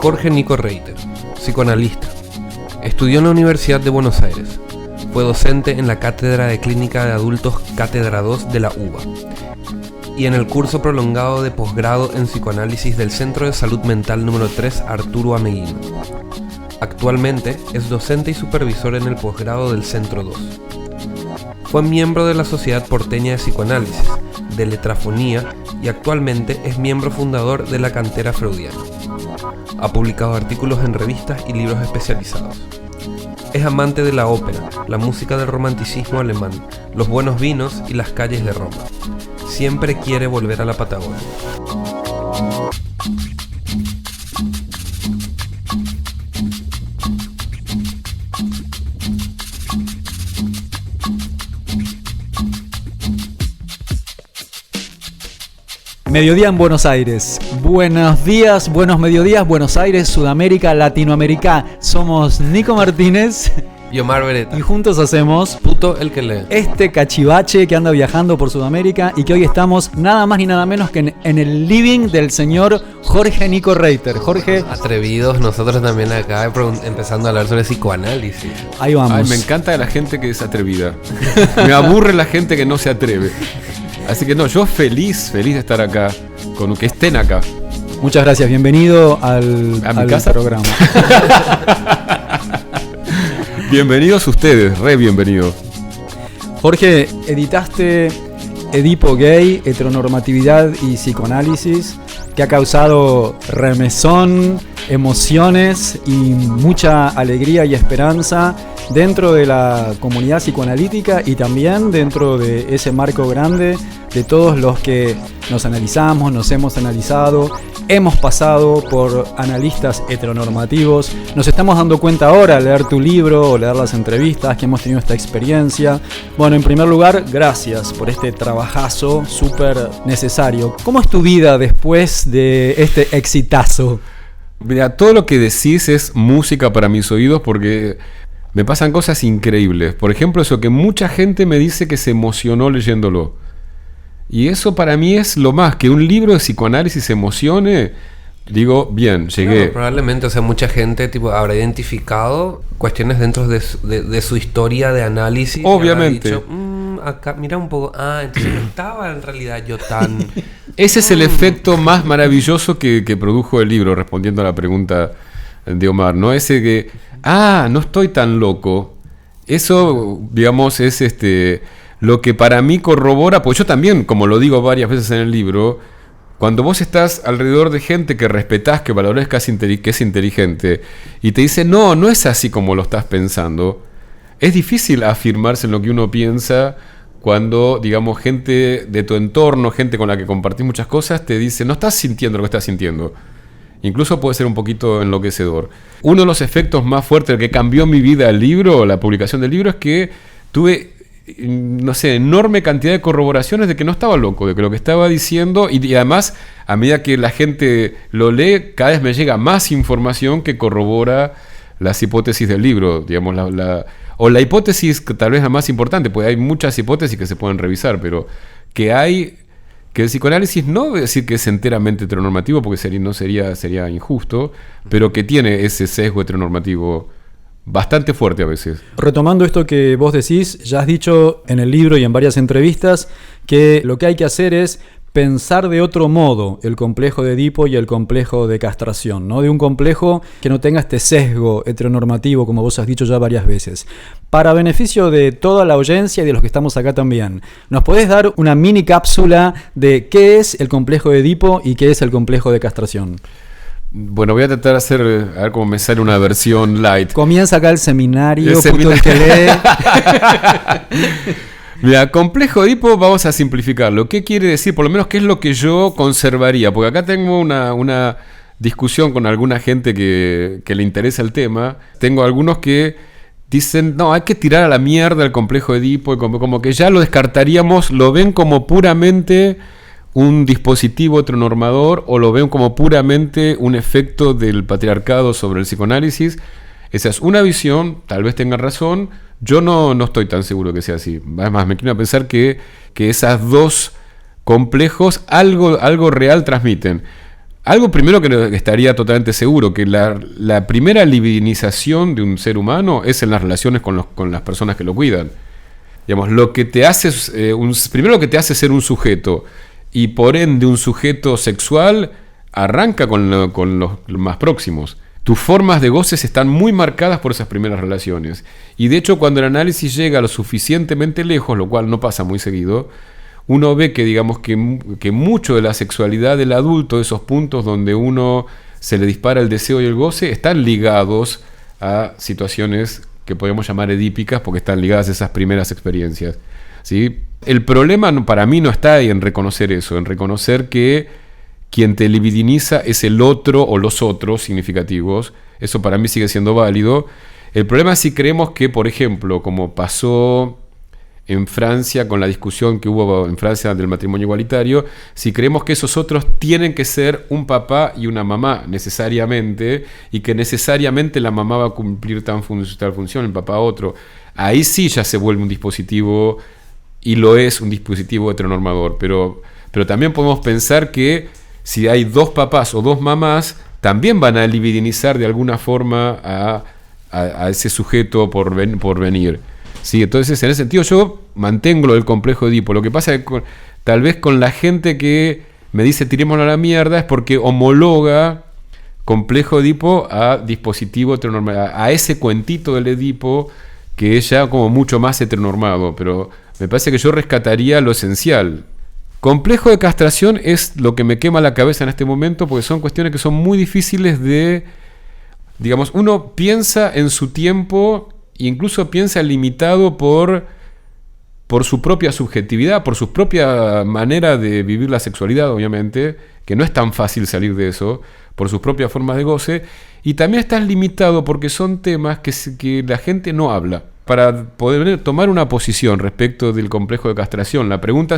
Jorge Nico Reiter, psicoanalista. Estudió en la Universidad de Buenos Aires. Fue docente en la Cátedra de Clínica de Adultos Cátedra 2 de la UBA y en el curso prolongado de posgrado en psicoanálisis del Centro de Salud Mental número 3 Arturo Ameguino. Actualmente es docente y supervisor en el posgrado del Centro 2. Fue miembro de la Sociedad Porteña de Psicoanálisis, de Letrafonía y actualmente es miembro fundador de la Cantera Freudiana. Ha publicado artículos en revistas y libros especializados. Es amante de la ópera, la música del romanticismo alemán, los buenos vinos y las calles de Roma. Siempre quiere volver a la Patagonia. Mediodía en Buenos Aires. Buenos días, buenos mediodías, Buenos Aires, Sudamérica, Latinoamérica. Somos Nico Martínez y Omar Beretta. Y juntos hacemos Puto el que lee. Este cachivache que anda viajando por Sudamérica y que hoy estamos nada más ni nada menos que en el living del señor Jorge Nico Reiter. Jorge. Atrevidos, nosotros también acá empezando a hablar sobre psicoanálisis. Ahí vamos. Ay, me encanta la gente que es atrevida. Me aburre la gente que no se atreve. Así que no, yo feliz de estar acá, con que estén acá. Muchas gracias, bienvenido al casa? Programa. Bienvenidos ustedes, re bienvenidos. Jorge, editaste Edipo Gay, Heteronormatividad y Psicoanálisis, que ha causado remesón, emociones y mucha alegría y esperanza dentro de la comunidad psicoanalítica y también dentro de ese marco grande de todos los que nos analizamos, nos hemos analizado, hemos pasado por analistas heteronormativos. Nos estamos dando cuenta ahora al leer tu libro o leer las entrevistas que hemos tenido esta experiencia. Bueno, en primer lugar, gracias por este trabajazo súper necesario. ¿Cómo es tu vida después de este exitazo? Mira, todo lo que decís es música para mis oídos porque me pasan cosas increíbles. Por ejemplo, eso que mucha gente me dice que se emocionó leyéndolo. Y eso para mí es lo más, que un libro de psicoanálisis se emocione. Digo, bien, llegué. Claro, probablemente, o sea, mucha gente habrá identificado cuestiones dentro de su historia de análisis. Obviamente. Y habrá dicho, acá, mira un poco, entonces no estaba en realidad yo tan... Ese es el efecto más maravilloso que produjo el libro, respondiendo a la pregunta de Omar, ¿no? Ese que, no estoy tan loco. Eso, digamos, es lo que para mí corrobora, pues yo también, como lo digo varias veces en el libro, cuando vos estás alrededor de gente que respetás, que valorás que es inteligente, y te dice, no es así como lo estás pensando, es difícil afirmarse en lo que uno piensa cuando, digamos, gente de tu entorno, gente con la que compartís muchas cosas, te dice, no estás sintiendo lo que estás sintiendo. Incluso puede ser un poquito enloquecedor. Uno de los efectos más fuertes que cambió mi vida el libro, la publicación del libro, es que tuve, no sé, enorme cantidad de corroboraciones de que no estaba loco, de que lo que estaba diciendo, y además, a medida que la gente lo lee, cada vez me llega más información que corrobora las hipótesis del libro, digamos, o la hipótesis que tal vez la más importante, porque hay muchas hipótesis que se pueden revisar, pero que el psicoanálisis no voy a decir que es enteramente heteronormativo, porque sería injusto, pero que tiene ese sesgo heteronormativo bastante fuerte a veces. Retomando esto que vos decís, ya has dicho en el libro y en varias entrevistas que lo que hay que hacer es pensar de otro modo el complejo de Edipo y el complejo de castración, ¿no? De un complejo que no tenga este sesgo heteronormativo, como vos has dicho ya varias veces. Para beneficio de toda la audiencia y de los que estamos acá también, ¿nos podés dar una mini cápsula de qué es el complejo de Edipo y qué es el complejo de castración? Bueno, voy a tratar de hacer, a ver cómo me sale una versión light. Comienza acá el seminario. Puto el que lee. Mira, complejo de Edipo, vamos a simplificarlo. ¿Qué quiere decir? Por lo menos, ¿qué es lo que yo conservaría? Porque acá tengo una discusión con alguna gente que le interesa el tema. Tengo algunos que dicen, no, hay que tirar a la mierda el complejo de Edipo, como que ya lo descartaríamos, lo ven como puramente un dispositivo heteronormador o lo ven como puramente un efecto del patriarcado sobre el psicoanálisis. Esa es una visión, tal vez tengan razón, Yo no estoy tan seguro que sea así. Además, me quiero pensar que esas dos complejos algo real transmiten. Algo primero que estaría totalmente seguro, que la primera libidinización de un ser humano es en las relaciones con las personas que lo cuidan. Digamos, lo que te hace, primero lo que te hace ser un sujeto, y por ende un sujeto sexual, arranca con los más próximos. Tus formas de goces están muy marcadas por esas primeras relaciones. Y de hecho, cuando el análisis llega lo suficientemente lejos, lo cual no pasa muy seguido, uno ve que, digamos, que mucho de la sexualidad del adulto, esos puntos donde uno se le dispara el deseo y el goce, están ligados a situaciones que podemos llamar edípicas, porque están ligadas a esas primeras experiencias, ¿sí? El problema para mí no está ahí en reconocer eso, en reconocer que quien te libidiniza es el otro o los otros significativos. Eso para mí sigue siendo válido. El problema es si creemos que, por ejemplo, como pasó en Francia con la discusión que hubo en Francia del matrimonio igualitario, si creemos que esos otros tienen que ser un papá y una mamá necesariamente, y que necesariamente la mamá va a cumplir tal función, el papá otro, ahí sí ya se vuelve un dispositivo, y lo es un dispositivo heteronormador. Pero también podemos pensar que si hay dos papás o dos mamás, también van a libidinizar de alguna forma a ese sujeto por venir. Sí, entonces en ese sentido yo mantengo lo del complejo de Edipo. Lo que pasa es que tal vez con la gente que me dice tirémoslo a la mierda es porque homologa complejo de Edipo a dispositivo heteronormado, a ese cuentito del Edipo que es ya como mucho más heteronormado. Pero me parece que yo rescataría lo esencial. Complejo de castración es lo que me quema la cabeza en este momento, porque son cuestiones que son muy difíciles de, digamos, uno piensa en su tiempo, incluso piensa limitado por su propia subjetividad, por su propia manera de vivir la sexualidad, obviamente, que no es tan fácil salir de eso, por sus propias formas de goce, y también estás limitado porque son temas que la gente no habla. Para poder tomar una posición respecto del complejo de castración, la pregunta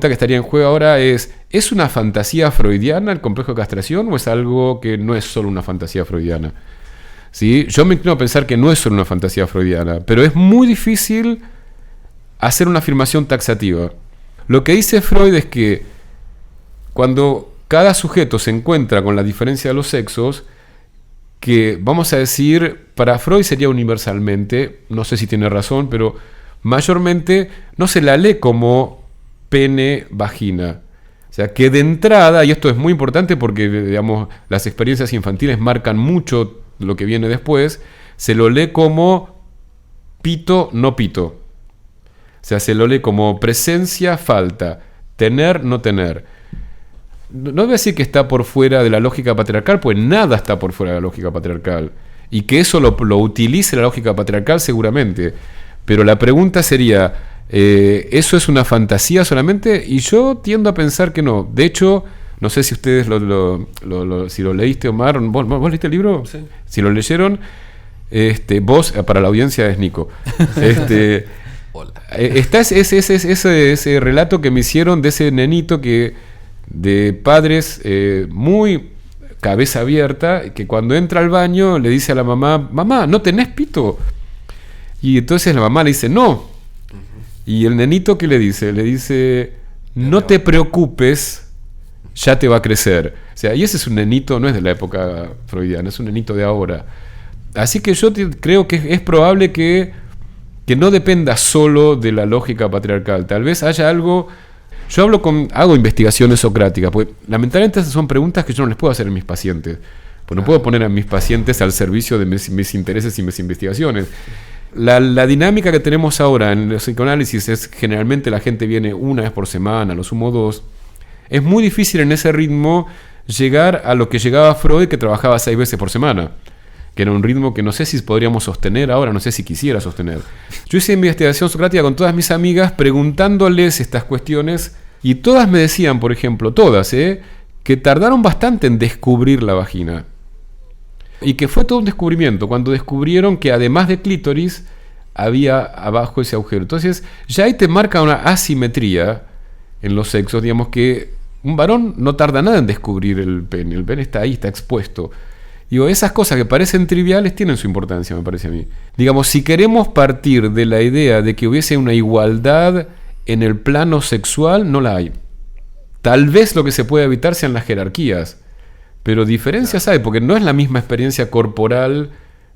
que estaría en juego ahora ¿es una fantasía freudiana el complejo de castración o es algo que no es solo una fantasía freudiana? ¿Sí? Yo me inclino a pensar que no es solo una fantasía freudiana, pero es muy difícil hacer una afirmación taxativa. Lo que dice Freud es que cuando cada sujeto se encuentra con la diferencia de los sexos, que vamos a decir, para Freud sería universalmente, no sé si tiene razón, pero mayormente no se la lee como pene, vagina. O sea, que de entrada, y esto es muy importante porque, digamos, las experiencias infantiles marcan mucho lo que viene después, se lo lee como pito, no pito. O sea, se lo lee como presencia, falta, tener, no tener. No voy a decir que está por fuera de la lógica patriarcal, pues nada está por fuera de la lógica patriarcal. Y que eso lo utilice la lógica patriarcal seguramente. Pero la pregunta sería, ¿eso es una fantasía solamente? Y yo tiendo a pensar que no. De hecho, no sé si ustedes si lo leíste, Omar. ¿Vos leíste el libro? Sí. Si lo leyeron, vos, para la audiencia es Nico. Hola. Está ese relato que me hicieron de ese nenito de padres muy cabeza abierta, que cuando entra al baño le dice a la mamá, mamá, ¿no tenés pito? Y entonces la mamá le dice, no. Y el nenito, ¿qué le dice? Le dice, no te preocupes, ya te va a crecer. O sea, y ese es un nenito, no es de la época freudiana, es un nenito de ahora. Así que yo creo que es probable que no dependa solo de la lógica patriarcal. Tal vez haya algo. Yo hago investigaciones socráticas, porque lamentablemente esas son preguntas que yo no les puedo hacer a mis pacientes. Pues no puedo poner a mis pacientes al servicio de mis intereses y mis investigaciones. La dinámica que tenemos ahora en los psicoanálisis es generalmente la gente viene una vez por semana, a lo sumo 2. Es muy difícil en ese ritmo llegar a lo que llegaba Freud, que trabajaba 6 veces por semana, que era un ritmo que no sé si podríamos sostener ahora, no sé si quisiera sostener. Yo hice investigación socrática con todas mis amigas preguntándoles estas cuestiones y todas me decían, por ejemplo, que tardaron bastante en descubrir la vagina. Y que fue todo un descubrimiento cuando descubrieron que además de clítoris había abajo ese agujero. Entonces ya ahí te marca una asimetría en los sexos, digamos que un varón no tarda nada en descubrir el pene está ahí, está expuesto. Digo, esas cosas que parecen triviales tienen su importancia, me parece a mí. Digamos, si queremos partir de la idea de que hubiese una igualdad en el plano sexual, no la hay. Tal vez lo que se puede evitar sean las jerarquías, pero diferencias hay, porque no es la misma experiencia corporal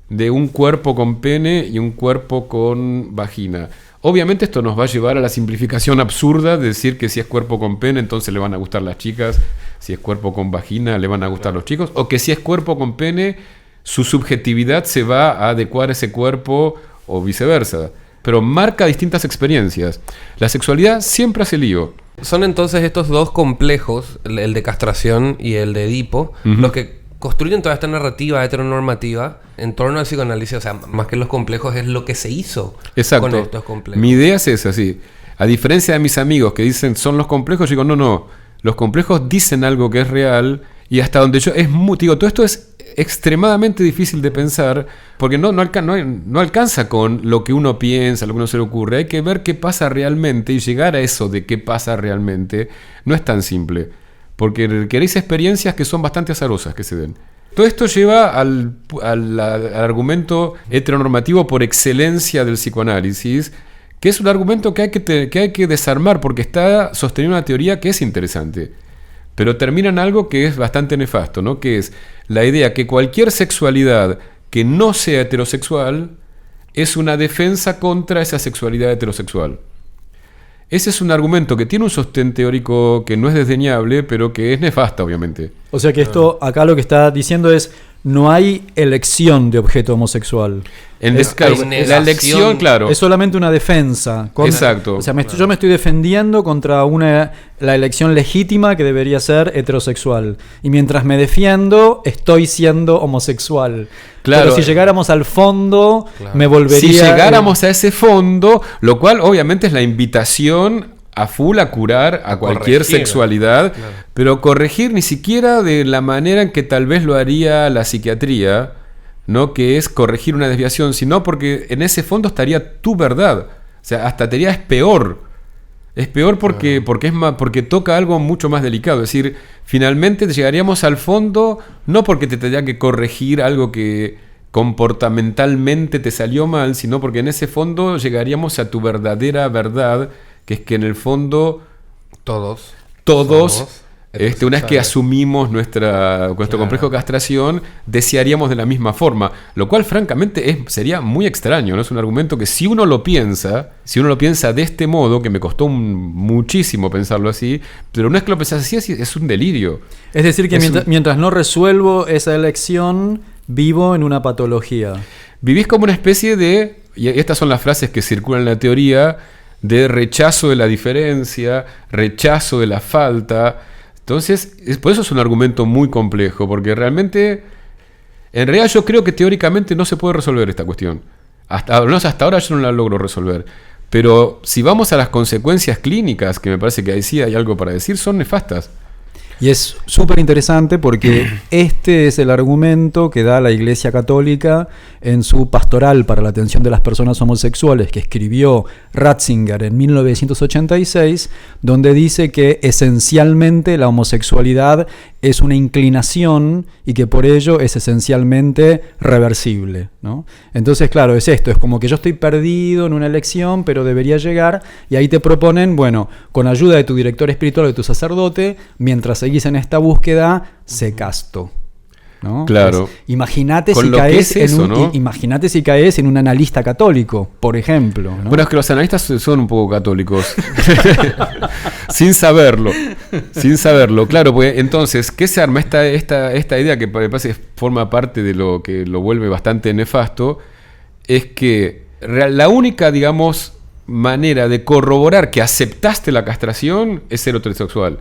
de un cuerpo con pene y un cuerpo con vagina. Obviamente esto nos va a llevar a la simplificación absurda de decir que si es cuerpo con pene, entonces le van a gustar las chicas, si es cuerpo con vagina, le van a gustar los chicos, o que si es cuerpo con pene, su subjetividad se va a adecuar a ese cuerpo o viceversa. Pero marca distintas experiencias. La sexualidad siempre hace lío. Son entonces estos dos complejos, el de castración y el de Edipo, los que construyen toda esta narrativa heteronormativa en torno al psicoanálisis. O sea, más que los complejos, es lo que se hizo con estos complejos. Mi idea es esa, sí. A diferencia de mis amigos que dicen son los complejos, yo digo, no. Los complejos dicen algo que es real y hasta donde yo... digo, todo esto es extremadamente difícil de pensar porque no alcanza con lo que uno piensa, lo que uno se le ocurre. Hay que ver qué pasa realmente y llegar a eso de qué pasa realmente no es tan simple. Porque queréis experiencias que son bastante azarosas que se den. Todo esto lleva al argumento heteronormativo por excelencia del psicoanálisis, que es un argumento que hay que desarmar porque está sosteniendo una teoría que es interesante. Pero termina en algo que es bastante nefasto, ¿no? Que es la idea que cualquier sexualidad que no sea heterosexual es una defensa contra esa sexualidad heterosexual. Ese es un argumento que tiene un sostén teórico que no es desdeñable, pero que es nefasta, obviamente. O sea que esto, acá lo que está diciendo es, no hay elección de objeto homosexual. La elección, claro. Es solamente una defensa. Exacto. O sea, yo me estoy defendiendo contra la elección legítima que debería ser heterosexual. Y mientras me defiendo, estoy siendo homosexual. Claro. Pero si llegáramos al fondo, me volvería... Si llegáramos a ese fondo, lo cual obviamente es la invitación a full a curar a cualquier sexualidad, claro. Pero corregir ni siquiera de la manera en que tal vez lo haría la psiquiatría, ¿no? Que es corregir una desviación, sino porque en ese fondo estaría tu verdad. O sea, hasta te diría es peor. Es peor porque toca algo mucho más delicado. Es decir, finalmente llegaríamos al fondo, no porque te tendría que corregir algo que comportamentalmente te salió mal, sino porque en ese fondo llegaríamos a tu verdadera verdad, que es que en el fondo todos una vez que asumimos nuestro complejo de castración, desearíamos de la misma forma, lo cual francamente sería muy extraño, ¿no? Es un argumento que si uno lo piensa de este modo, que me costó muchísimo pensarlo así, pero una vez que lo pensás así es un delirio. Es decir, que mientras no resuelvo esa elección, vivo en una patología. Vivís como una especie de, y estas son las frases que circulan en la teoría, de rechazo de la diferencia, rechazo de la falta. Entonces, por eso es un argumento muy complejo, porque realmente, en realidad yo creo que teóricamente no se puede resolver esta cuestión. Hasta ahora yo no la logro resolver. Pero si vamos a las consecuencias clínicas, que me parece que ahí sí hay algo para decir, son nefastas. Y es súper interesante porque este es el argumento que da la Iglesia Católica en su pastoral para la atención de las personas homosexuales que escribió Ratzinger en 1986, donde dice que esencialmente la homosexualidad es una inclinación y que por ello es esencialmente reversible, ¿no? Entonces, claro, es esto, es como que yo estoy perdido en una elección, pero debería llegar, y ahí te proponen, bueno, con ayuda de tu director espiritual o de tu sacerdote, mientras seguís en esta búsqueda, sé casto, ¿no? Claro. Imagínate si caes en un analista católico, por ejemplo, ¿no? Bueno, es que los analistas son un poco católicos. sin saberlo, claro, pues entonces, ¿qué se arma? Esta idea que me parece forma parte de lo que lo vuelve bastante nefasto, es que la única, digamos, manera de corroborar que aceptaste la castración es ser heterosexual.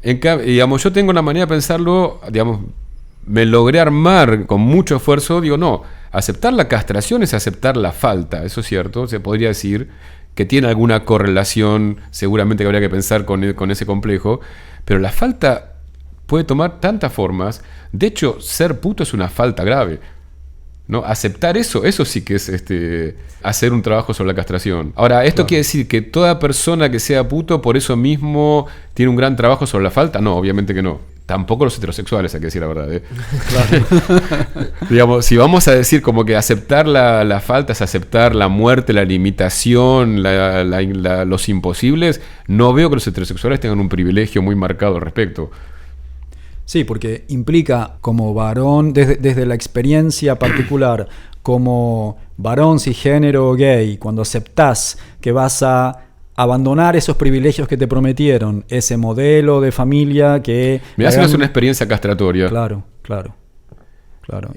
Digamos, yo tengo una manera de pensarlo, digamos, me logré armar con mucho esfuerzo, digo, no, aceptar la castración es aceptar la falta, eso es cierto, se podría decir que tiene alguna correlación, seguramente que habría que pensar con ese complejo, pero la falta puede tomar tantas formas. De hecho, ser puto es una falta grave, ¿no? Aceptar eso sí que es hacer un trabajo sobre la castración. Ahora, ¿esto quiere decir que toda persona que sea puto por eso mismo tiene un gran trabajo sobre la falta? No, obviamente que no. Tampoco los heterosexuales, hay que decir la verdad. Claro. Digamos, si vamos a decir como que aceptar la falta es aceptar la muerte, la limitación, los imposibles, no veo que los heterosexuales tengan un privilegio muy marcado al respecto. Sí, porque implica como varón, desde la experiencia particular, como varón cisgénero gay, cuando aceptás que vas a abandonar esos privilegios que te prometieron, ese modelo de familia que... Me hace una experiencia castratoria. Claro.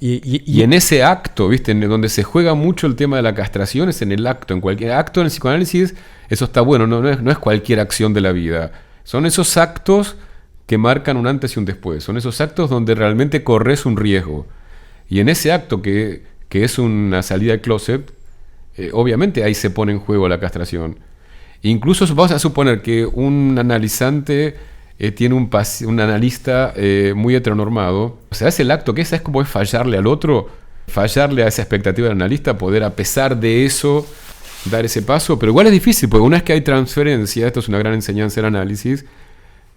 Y en ese acto, ¿viste? En donde se juega mucho el tema de la castración, es en el acto. En cualquier acto en el psicoanálisis, eso está bueno, no es cualquier acción de la vida. Son esos actos que marcan un antes y un después. Son esos actos donde realmente corres un riesgo. Y en ese acto que es una salida del closet, obviamente ahí se pone en juego la castración. Incluso vamos a suponer que un analizante tiene un analista muy heteronormado. O sea, es el acto que es como es fallarle al otro, fallarle a esa expectativa del analista, poder a pesar de eso dar ese paso. Pero igual es difícil, porque una vez que hay transferencia, esto es una gran enseñanza del análisis,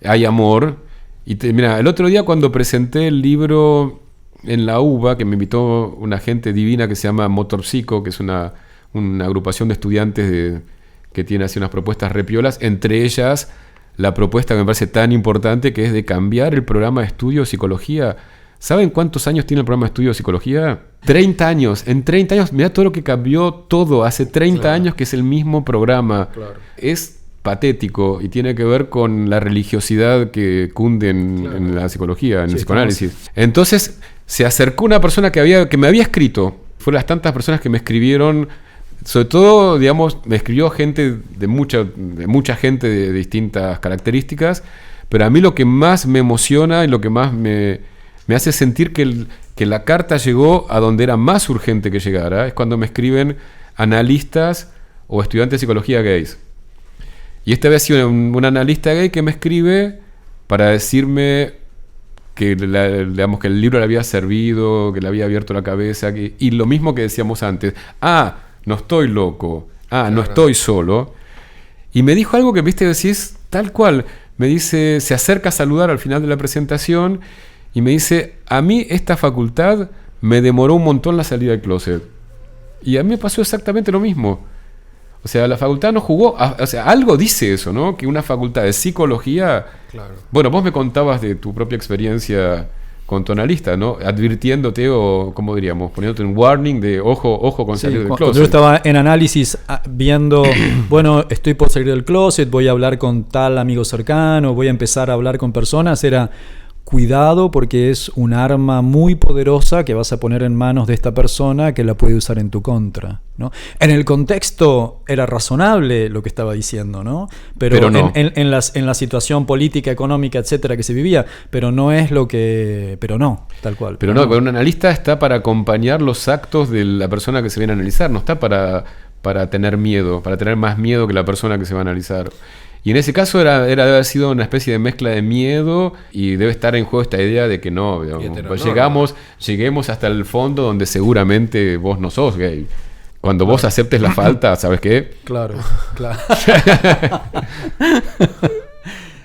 hay amor. Y mira, el otro día cuando presenté el libro en la UBA, que me invitó una gente divina que se llama Motorpsico, que es una agrupación de estudiantes que tiene así unas propuestas repiolas, entre ellas la propuesta que me parece tan importante, que es de cambiar el programa de estudio de psicología. ¿Saben cuántos años tiene el programa de estudio de psicología? 30 años. En 30 años, mirá todo lo que cambió todo. Hace 30 años que es el mismo programa. Claro. Es patético y tiene que ver con la religiosidad que cunde en la psicología, en el psicoanálisis. Entonces, se acercó una persona que me había escrito. Fueron las tantas personas que me escribieron. Sobre todo, digamos, me escribió gente de mucha gente de distintas características, pero a mí lo que más me emociona y lo que más me hace sentir que la carta llegó a donde era más urgente que llegara, es cuando me escriben analistas o estudiantes de psicología gays. Y esta vez ha sido un analista gay que me escribe para decirme que, digamos, que el libro le había servido, que le había abierto la cabeza, y lo mismo que decíamos antes. No estoy loco. No estoy solo. Y me dijo algo que, viste, decís tal cual. Me dice, se acerca a saludar al final de la presentación y me dice, a mí esta facultad me demoró un montón la salida del closet. Y a mí me pasó exactamente lo mismo. O sea, la facultad no jugó. O sea, algo dice eso, ¿no? Que una facultad de psicología... Claro. Bueno, vos me contabas de tu propia experiencia con tu analista, ¿no? Advirtiéndote o, ¿cómo diríamos? Poniéndote un warning de ojo con salir del closet. Cuando yo estaba en análisis viendo, bueno, estoy por salir del closet, voy a hablar con tal amigo cercano, voy a empezar a hablar con personas, era cuidado porque es un arma muy poderosa que vas a poner en manos de esta persona que la puede usar en tu contra, ¿no? En el contexto era razonable lo que estaba diciendo, ¿no? Pero no. en la situación política, económica, etcétera, que se vivía, pero no es lo que... Pero no, tal cual. Pero no, un analista está para acompañar los actos de la persona que se viene a analizar, no está para tener miedo, para tener más miedo que la persona que se va a analizar. Y en ese caso debe haber sido una especie de mezcla de miedo y debe estar en juego esta idea de que no, pues lleguemos hasta el fondo donde seguramente vos no sos gay. Cuando vos aceptes la falta, ¿sabes qué? Claro.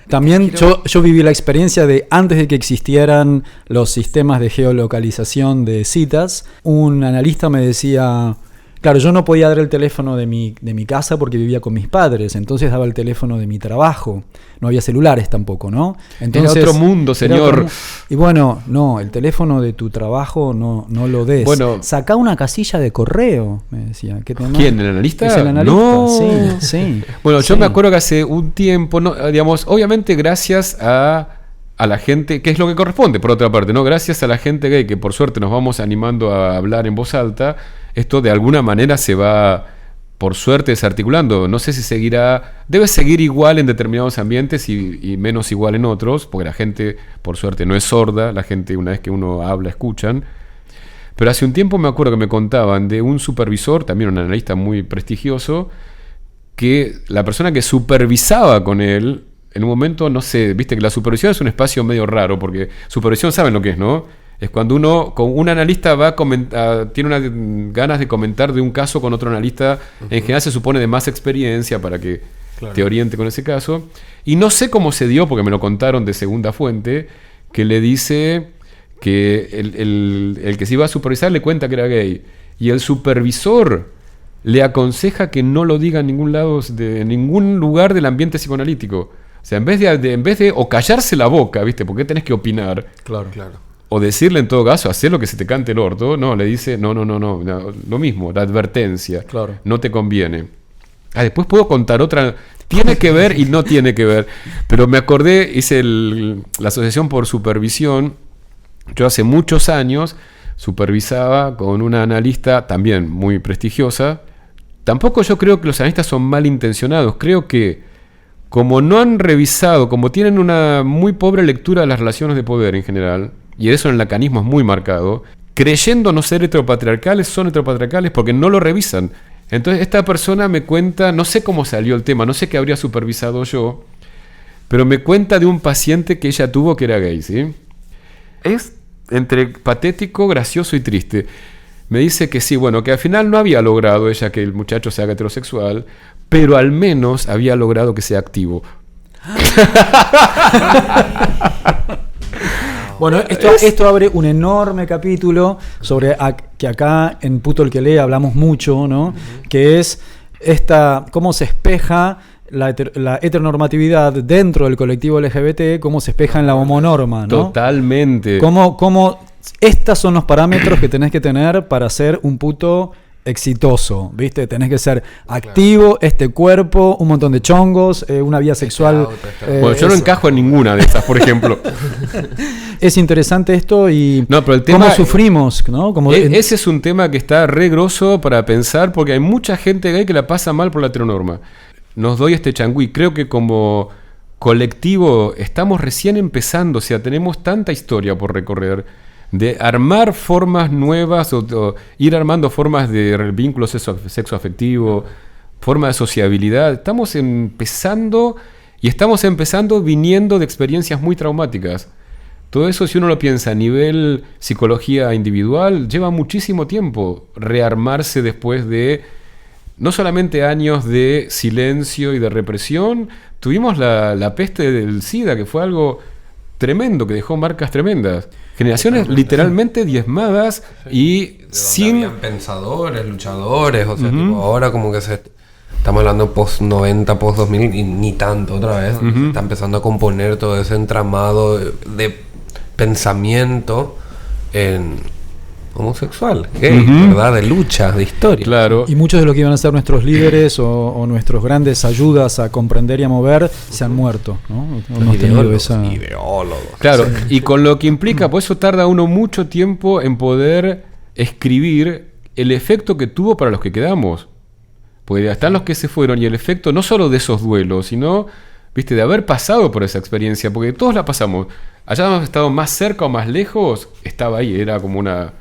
También yo viví la experiencia de antes de que existieran los sistemas de geolocalización de citas, un analista me decía... Claro, yo no podía dar el teléfono de mi casa porque vivía con mis padres, entonces daba el teléfono de mi trabajo. No había celulares tampoco, ¿no? Entonces, era otro mundo, señor. Y bueno, no, el teléfono de tu trabajo no lo des. Bueno, sacá una casilla de correo, me decía. ¿Quién, el analista? Es el analista, no. Sí. Bueno, yo me acuerdo que hace un tiempo, digamos, obviamente gracias a la gente, que es lo que corresponde, por otra parte, ¿no? Gracias a la gente gay, que por suerte nos vamos animando a hablar en voz alta, esto de alguna manera se va, por suerte, desarticulando. No sé si debe seguir igual en determinados ambientes y menos igual en otros, porque la gente, por suerte, no es sorda, la gente una vez que uno habla, escuchan. Pero hace un tiempo me acuerdo que me contaban de un supervisor, también un analista muy prestigioso, que la persona que supervisaba con él, en un momento, no sé, viste que la supervisión es un espacio medio raro, porque supervisión saben lo que es, ¿no? Es cuando con un analista va a comentar, tiene unas ganas de comentar de un caso con otro analista, en general se supone de más experiencia para que te oriente con ese caso. Y no sé cómo se dio, porque me lo contaron de segunda fuente, que le dice que el que se iba a supervisar le cuenta que era gay. Y el supervisor le aconseja que no lo diga en ningún lado, en ningún lugar del ambiente psicoanalítico. O sea, en vez de o callarse la boca, ¿viste? ¿Por qué tenés que opinar? Claro. O decirle en todo caso, hacer lo que se te cante el orto. No, le dice, no, lo mismo, la advertencia. Claro. No te conviene. Después puedo contar otra. Tiene que ver y no tiene que ver. Pero me acordé, hice la Asociación por Supervisión. Yo hace muchos años supervisaba con una analista también muy prestigiosa. Tampoco yo creo que los analistas son malintencionados. Creo que como no han revisado, como tienen una muy pobre lectura de las relaciones de poder en general, y eso en el lacanismo es muy marcado, creyendo no ser heteropatriarcales, son heteropatriarcales porque no lo revisan. Entonces esta persona me cuenta, no sé cómo salió el tema, no sé qué habría supervisado yo, pero me cuenta de un paciente que ella tuvo que era gay, ¿sí? Es entre patético, gracioso y triste. Me dice que sí, bueno, que al final no había logrado ella que el muchacho sea heterosexual, pero al menos había logrado que sea activo. Bueno, esto abre un enorme capítulo sobre que acá en Puto el que lee hablamos mucho, ¿no? Que es cómo se espeja la heteronormatividad dentro del colectivo LGBT, cómo se espeja en la homonorma, ¿no? Totalmente. Cómo estos son los parámetros que tenés que tener para ser un puto exitoso, ¿viste? Tenés que ser activo, este cuerpo, un montón de chongos, una vida sexual. Bueno, yo no encajo en ninguna de esas, por ejemplo. Es interesante esto y no, pero el tema, cómo sufrimos, ¿no? Ese es un tema que está re grosso para pensar, porque hay mucha gente gay que la pasa mal por la heteronorma. Nos doy este changüí. Creo que como colectivo estamos recién empezando, o sea, tenemos tanta historia por recorrer, de armar formas nuevas o ir armando formas de vínculo sexoafectivo, formas de sociabilidad. Estamos empezando y estamos empezando viniendo de experiencias muy traumáticas. Todo eso, si uno lo piensa a nivel psicología individual, lleva muchísimo tiempo rearmarse después de no solamente años de silencio y de represión. Tuvimos la peste del SIDA, que fue algo tremendo, que dejó marcas tremendas. Generaciones literalmente diezmadas y sin... Habían pensadores, luchadores, o sea, tipo, ahora como que estamos hablando post-90, post-2000 y ni tanto otra vez. Se está empezando a componer todo ese entramado de pensamiento homosexual, gay, ¿verdad? De lucha, de historia. Claro. Y muchos de los que iban a ser nuestros líderes o nuestros grandes ayudas a comprender y a mover se han muerto, ¿no? Hemos tenido Ideólogos. Claro, sí. Y con lo que implica, por eso tarda uno mucho tiempo en poder escribir el efecto que tuvo para los que quedamos. Porque están los que se fueron y el efecto no solo de esos duelos, sino, viste, de haber pasado por esa experiencia, porque todos la pasamos. Allá hemos estado más cerca o más lejos, estaba ahí, era como una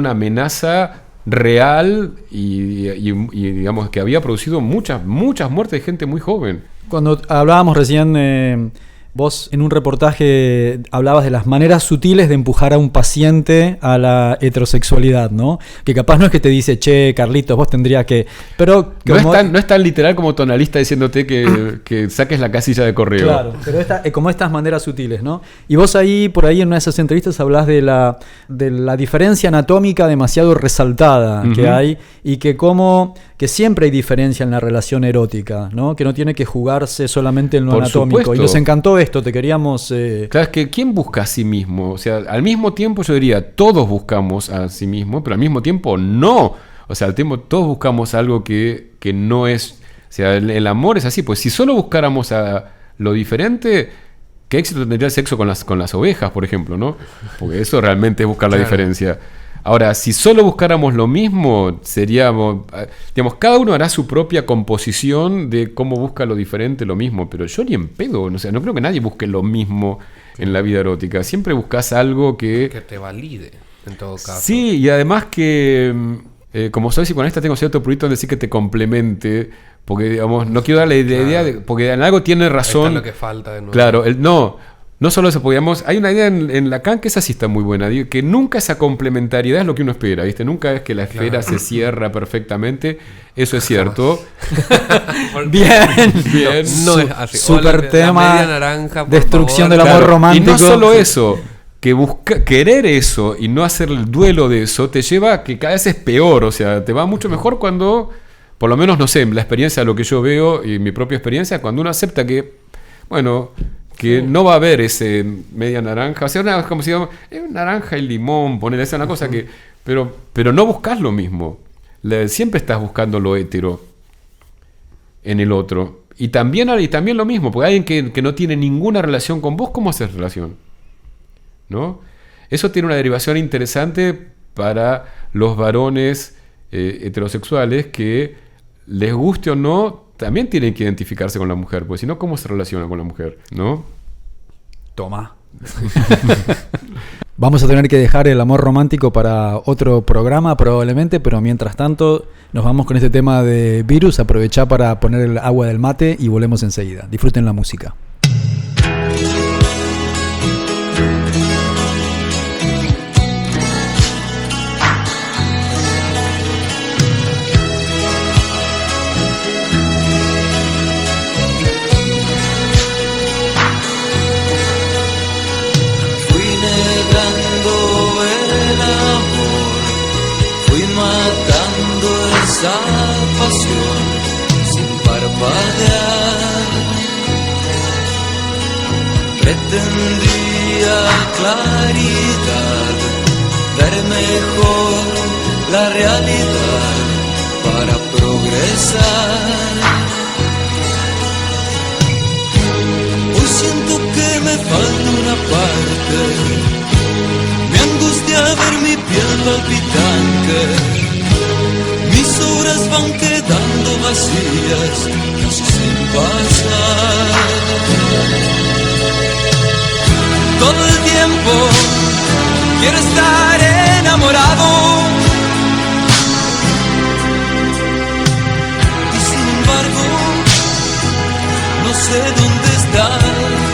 amenaza real y digamos que había producido muchas muertes de gente muy joven. Cuando hablábamos recién, vos en un reportaje hablabas de las maneras sutiles de empujar a un paciente a la heterosexualidad, ¿no? Que capaz no es que te dice, che, Carlitos, vos tendrías que... Pero no es tan literal como tu analista diciéndote que saques la casilla de correo. Claro, pero como estas maneras sutiles, ¿no? Y vos por ahí en una de esas entrevistas hablás de la diferencia anatómica demasiado resaltada que hay y que siempre hay diferencia en la relación erótica, ¿no? Que no tiene que jugarse solamente en lo anatómico. Supuesto. Y nos encantó esto, te queríamos... Claro, es que ¿quién busca a sí mismo? O sea, al mismo tiempo yo diría, todos buscamos a sí mismo, pero al mismo tiempo no. O sea, al tiempo todos buscamos algo que no es... O sea, el amor es así, pues si solo buscáramos a lo diferente, ¿qué éxito tendría el sexo con las ovejas, por ejemplo, no? Porque eso realmente es buscar la diferencia. Ahora, si solo buscáramos lo mismo, seríamos... Digamos, cada uno hará su propia composición de cómo busca lo diferente, lo mismo. Pero yo ni en pedo, o sea, no creo que nadie busque lo mismo en la vida erótica. Siempre buscas algo que te valide, en todo caso. Sí, y además que... como soy psicoanalista, tengo cierto prurito en decir que te complemente. Porque, digamos, no quiero darle la idea de... Porque en algo tiene razón. Ahí está lo que falta de nuevo. Claro, no solo eso, podíamos, hay una idea en Lacan que esa sí está muy buena, digo, que nunca esa complementariedad es lo que uno espera, ¿viste? Nunca es que la esfera se cierra perfectamente, eso es cierto. Bien. No es así. Super La tema, media naranja, por destrucción favor. del amor romántico. Y no solo eso, que querer eso y no hacer el duelo de eso te lleva a que cada vez es peor, o sea, te va mucho mejor cuando, por lo menos, no sé, la experiencia, lo que yo veo y mi propia experiencia, cuando uno acepta que, bueno, que no va a haber ese media naranja, o sea, como si digamos, naranja y limón, poner esa una cosa que, pero no buscas lo mismo, siempre estás buscando lo hétero en el otro, y también lo mismo, porque alguien que no tiene ninguna relación con vos, ¿cómo haces relación? ¿No? Eso tiene una derivación interesante para los varones heterosexuales que, les guste o no, también tienen que identificarse con la mujer, porque si no, ¿cómo se relaciona con la mujer? ¿No? Toma. Vamos a tener que dejar el amor romántico para otro programa probablemente, pero mientras tanto nos vamos con este tema de Virus. Aprovechá para poner el agua del mate y volvemos enseguida. Disfruten la música. Esa pasión sin parpadear, pretendía claridad, ver mejor la realidad para progresar. Hoy siento que me falta una parte, me angustia ver mi piel palpitante. Mis horas van quedando vacías, casi sin pasar. Todo el tiempo quiero estar enamorado, y sin embargo no sé dónde estás.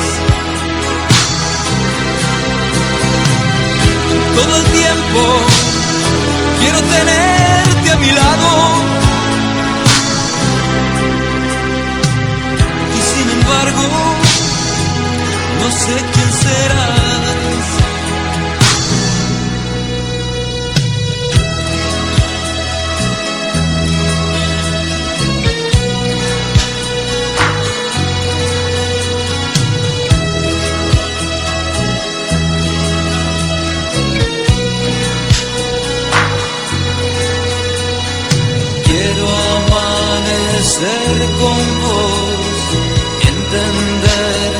Todo el tiempo quiero tenerte a mi lado, y sin embargo no sé quién serás. Ser con vos, entender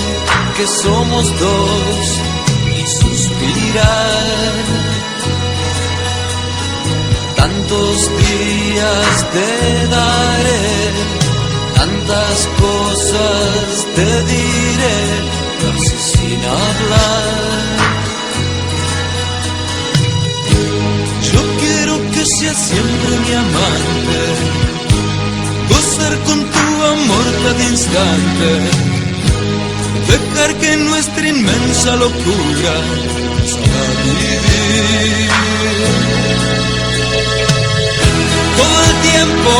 que somos dos y suspirar. Tantos días te daré, tantas cosas te diré, casi sin hablar. Yo quiero que seas siempre mi amante, gozar con tu amor cada instante, dejar que nuestra inmensa locura nos haga vivir. Todo el tiempo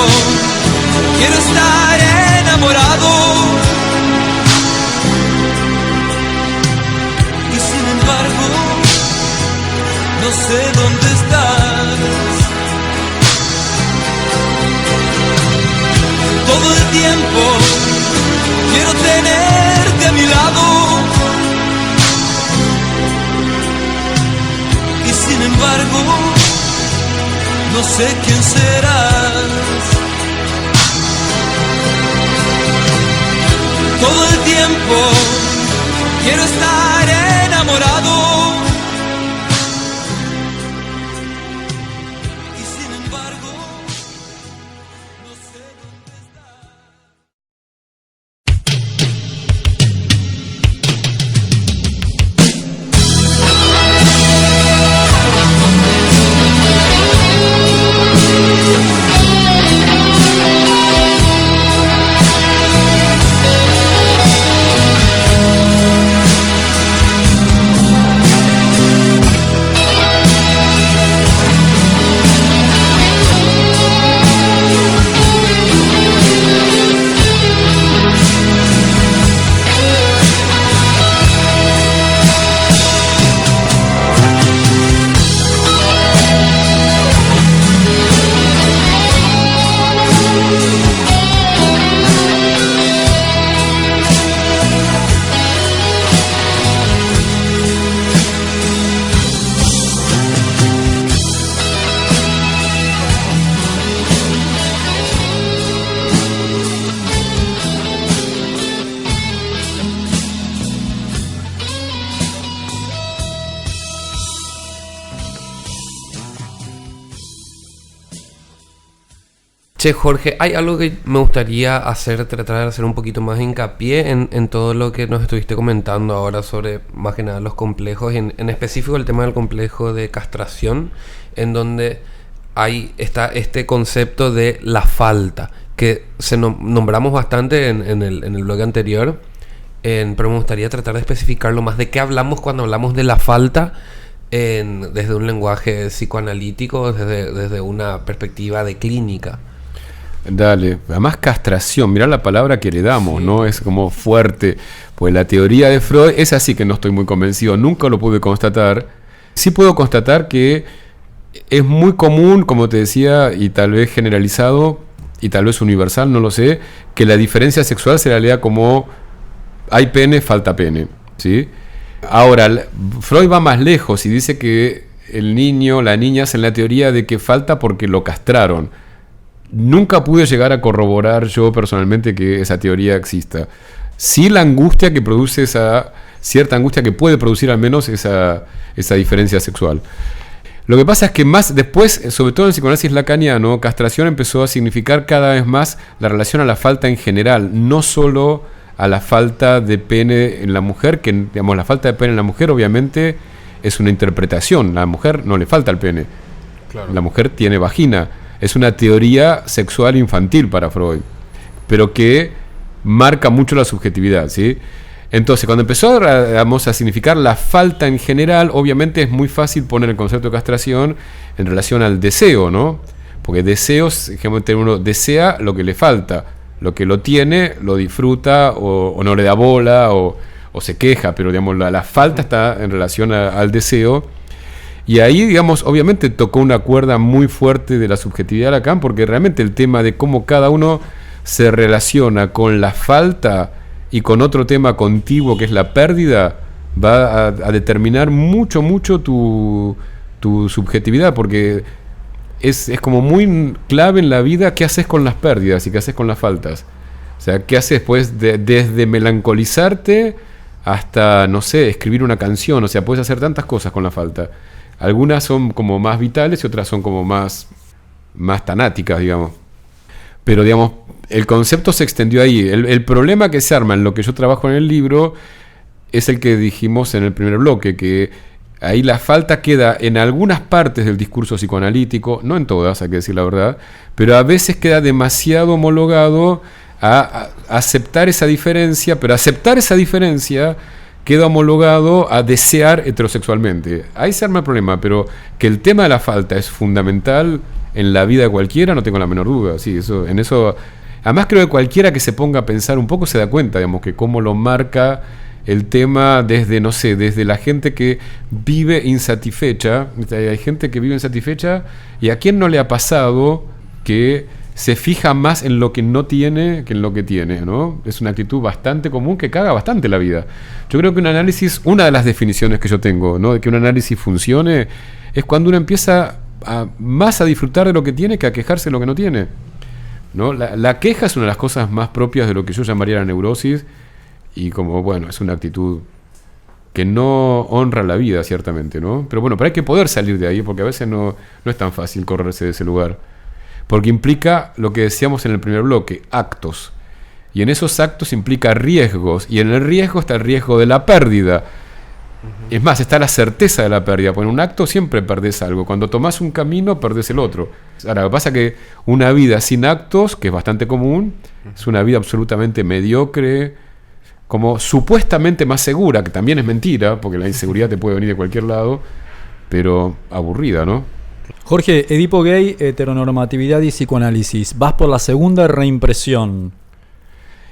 quiero estar enamorado, y sin embargo no sé dónde estás. Todo el tiempo quiero tenerte a mi lado, y sin embargo no sé quién serás. Todo el tiempo quiero estar enamorado, y sin embargo no sé dónde estás. Che, Jorge, hay algo que me gustaría tratar de hacer un poquito más hincapié en todo lo que nos estuviste comentando ahora sobre, más que nada, los complejos, en específico el tema del complejo de castración, en donde está este concepto de la falta, que nombramos bastante en el blog anterior, pero me gustaría tratar de especificarlo más. ¿De qué hablamos cuando hablamos de la falta desde un lenguaje psicoanalítico, desde una perspectiva de clínica? Dale, además castración, mirá la palabra que le damos, sí. ¿No? Es como fuerte, pues la teoría de Freud es así que no estoy muy convencido, nunca lo pude constatar. Sí puedo constatar que es muy común, como te decía, y tal vez generalizado, y tal vez universal, no lo sé, que la diferencia sexual se la lea como hay pene, falta pene, ¿sí? Ahora, Freud va más lejos y dice que el niño, la niña hacen la teoría de que falta porque lo castraron. Nunca pude llegar a corroborar yo personalmente que esa teoría exista. Sí, la angustia que produce cierta angustia que puede producir al menos esa diferencia sexual. Lo que pasa es que más después, sobre todo en el psicoanálisis lacaniano, castración empezó a significar cada vez más la relación a la falta en general, no solo a la falta de pene en la mujer, que digamos la falta de pene en la mujer obviamente es una interpretación. La mujer no le falta el pene, claro. La mujer tiene vagina. Es una teoría sexual infantil para Freud, pero que marca mucho la subjetividad, ¿sí? Entonces, cuando empezó a significar la falta en general, obviamente es muy fácil poner el concepto de castración en relación al deseo, ¿no? Porque deseos, generalmente uno desea lo que le falta, lo que lo tiene, lo disfruta o no le da bola o se queja, pero digamos la falta está en relación al deseo. Y ahí, digamos, obviamente tocó una cuerda muy fuerte de la subjetividad de Lacan, porque realmente el tema de cómo cada uno se relaciona con la falta y con otro tema contiguo que es la pérdida va a determinar mucho tu subjetividad, porque es como muy clave en la vida qué haces con las pérdidas y qué haces con las faltas. O sea, qué haces pues desde melancolizarte hasta, no sé, escribir una canción. O sea, puedes hacer tantas cosas con la falta. Algunas son como más vitales y otras son como más tanáticas, digamos. Pero, digamos, el concepto se extendió ahí. El problema que se arma en lo que yo trabajo en el libro es el que dijimos en el primer bloque, que ahí la falta queda en algunas partes del discurso psicoanalítico, no en todas, hay que decir la verdad, pero a veces queda demasiado homologado a aceptar esa diferencia, pero aceptar esa diferencia queda homologado a desear heterosexualmente. Ahí se arma el problema, pero que el tema de la falta es fundamental en la vida de cualquiera, no tengo la menor duda. Sí, en eso, además creo que cualquiera que se ponga a pensar un poco se da cuenta, digamos, que cómo lo marca el tema desde, no sé, desde la gente que vive insatisfecha. Hay gente que vive insatisfecha y a quién no le ha pasado que se fija más en lo que no tiene que en lo que tiene, ¿no? Es una actitud bastante común que caga bastante la vida. Yo creo que un análisis, una de las definiciones que yo tengo, ¿no?, de que un análisis funcione, es cuando uno empieza más a disfrutar de lo que tiene que a quejarse de lo que no tiene, ¿no? La queja es una de las cosas más propias de lo que yo llamaría la neurosis, y como, bueno, es una actitud que no honra la vida, ciertamente, ¿no? Pero bueno, hay que poder salir de ahí, porque a veces no es tan fácil correrse de ese lugar. Porque implica lo que decíamos en el primer bloque, actos. Y en esos actos implica riesgos. Y en el riesgo está el riesgo de la pérdida. Uh-huh. Es más, está la certeza de la pérdida. Porque en un acto siempre perdés algo. Cuando tomás un camino, perdés el otro. Ahora, lo que pasa es que una vida sin actos, que es bastante común, es una vida absolutamente mediocre, como supuestamente más segura, que también es mentira, porque la inseguridad te puede venir de cualquier lado, pero aburrida, ¿no? Jorge, Edipo Gay, heteronormatividad y psicoanálisis. Vas por la segunda reimpresión.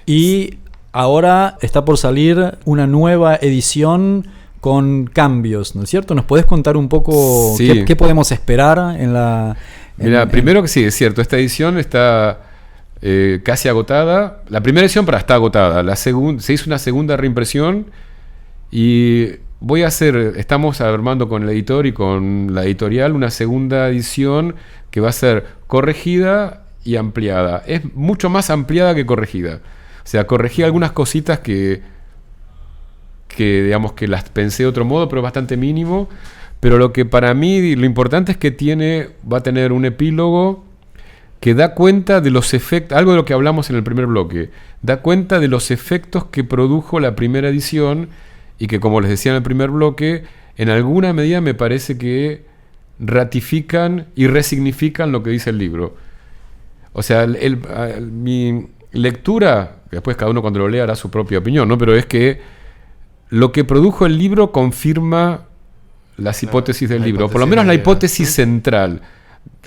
Y ahora está por salir una nueva edición con cambios, ¿no es cierto? ¿Nos podés contar un poco qué podemos esperar en la... Mira, primero que sí, es cierto, esta edición está casi agotada. La primera edición está agotada. Se hizo una segunda reimpresión y... estamos armando con el editor y con la editorial una segunda edición que va a ser corregida y ampliada. Es mucho más ampliada que corregida. O sea, corregí algunas cositas que digamos que las pensé de otro modo, pero bastante mínimo. Pero lo que para mí, lo importante es que va a tener un epílogo que da cuenta de los efectos, algo de lo que hablamos en el primer bloque, da cuenta de los efectos que produjo la primera edición y que, como les decía en el primer bloque, en alguna medida me parece que ratifican y resignifican lo que dice el libro. O sea, mi lectura, que después cada uno cuando lo lea hará su propia opinión, ¿no? Pero es que lo que produjo el libro confirma las hipótesis del libro, por lo menos la hipótesis central,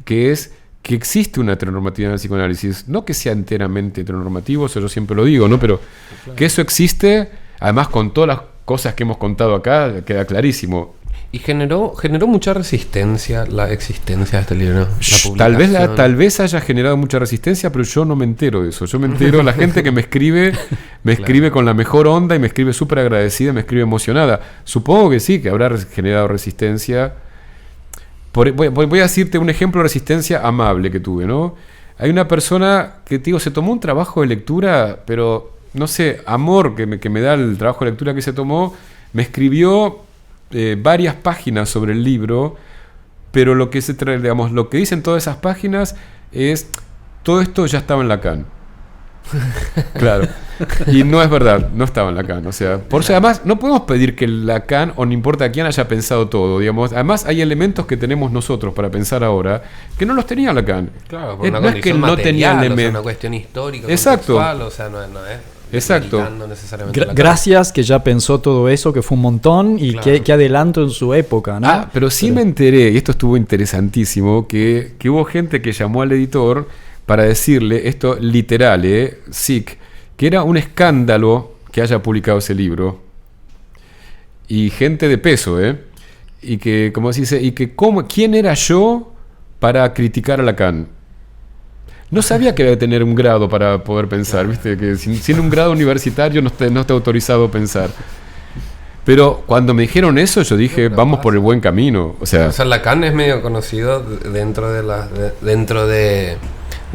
que es que existe una heteronormatividad en el psicoanálisis, no que sea enteramente heteronormativo, eso yo siempre lo digo, ¿no? Pero que eso existe, además con todas las cosas que hemos contado acá, queda clarísimo. Y generó mucha resistencia la existencia de este libro, ¿no? Tal vez haya generado mucha resistencia, pero yo no me entero de eso. Yo me entero, la gente que me escribe con la mejor onda y me escribe súper agradecida, me escribe emocionada. Supongo que sí, que habrá generado resistencia. Voy a decirte un ejemplo de resistencia amable que tuve, ¿no? Hay una persona que, digo, se tomó un trabajo de lectura, pero no sé, amor que me da el trabajo de lectura que se tomó, me escribió varias páginas sobre el libro, pero lo que lo que dicen todas esas páginas es todo esto ya estaba en Lacan. Claro. Y no es verdad, no estaba en Lacan. O sea, por eso además no podemos pedir que Lacan, o no importa quién, haya pensado todo, digamos. Además hay elementos que tenemos nosotros para pensar ahora que no los tenía Lacan. Claro, por una no es que él no tenía elementos. O sea, una cuestión histórica, exacto. O sea, no es exacto. Gracias que ya pensó todo eso, que fue un montón y claro. que adelanto en su época, ¿no? Pero sí me enteré, y esto estuvo interesantísimo, que hubo gente que llamó al editor para decirle, esto literal, SIC, que era un escándalo que haya publicado ese libro. Y gente de peso, y que, como se dice, ¿quién era yo para criticar a Lacan? No sabía que había que tener un grado para poder pensar, ¿viste? Que sin un grado universitario no está autorizado a pensar. Pero cuando me dijeron eso, yo dije, vamos por el buen camino. O sea, Lacan es medio conocido dentro de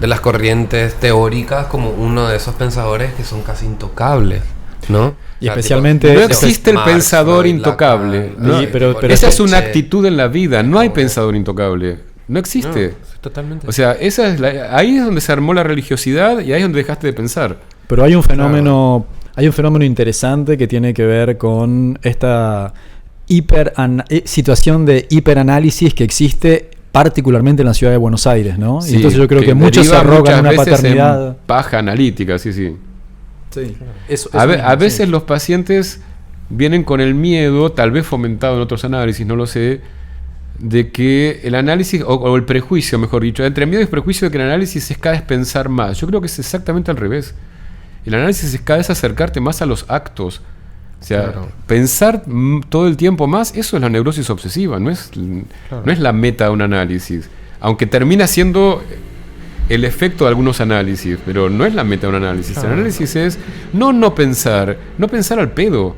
las corrientes teóricas como uno de esos pensadores que son casi intocables, ¿no? Y especialmente no existe el pensador intocable. ¿No? Sí, pero esa es una actitud en la vida. No hay pensador intocable. No existe. No, totalmente. O sea, ahí es donde se armó la religiosidad y ahí es donde dejaste de pensar. Pero hay un fenómeno, interesante que tiene que ver con esta situación de hiperanálisis que existe particularmente en la ciudad de Buenos Aires, ¿no? Sí, y entonces yo creo que muchos se arrogan una paternidad. En paja analítica, sí. Sí. A veces los pacientes vienen con el miedo, tal vez fomentado en otros análisis, no lo sé, de que el análisis, o el prejuicio, mejor dicho, entre miedo y prejuicio de que el análisis es cada vez pensar más. Yo creo que es exactamente al revés. El análisis es cada vez acercarte más a los actos. O sea, claro, pensar todo el tiempo más, eso es la neurosis obsesiva, no es la meta de un análisis. Aunque termina siendo el efecto de algunos análisis, pero no es la meta de un análisis. Claro. El análisis es no pensar al pedo.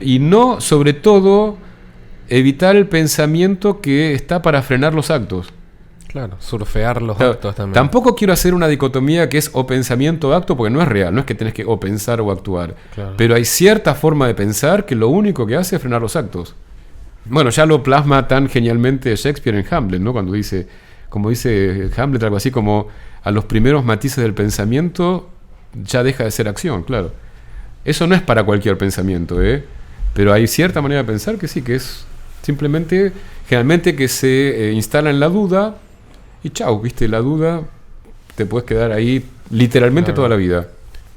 Y no, sobre todo, evitar el pensamiento que está para frenar los actos. Claro, surfear los actos también. Tampoco quiero hacer una dicotomía que es o pensamiento o acto, porque no es real, no es que tenés que o pensar o actuar. Claro. Pero hay cierta forma de pensar que lo único que hace es frenar los actos. Bueno, ya lo plasma tan genialmente Shakespeare en Hamlet, ¿no? Cuando dice, como dice Hamlet, algo así como a los primeros matices del pensamiento ya deja de ser acción, claro. Eso no es para cualquier pensamiento, pero hay cierta manera de pensar que sí, que es simplemente, generalmente que se instala en la duda. Y chau, viste, la duda, te puedes quedar ahí literalmente toda la vida.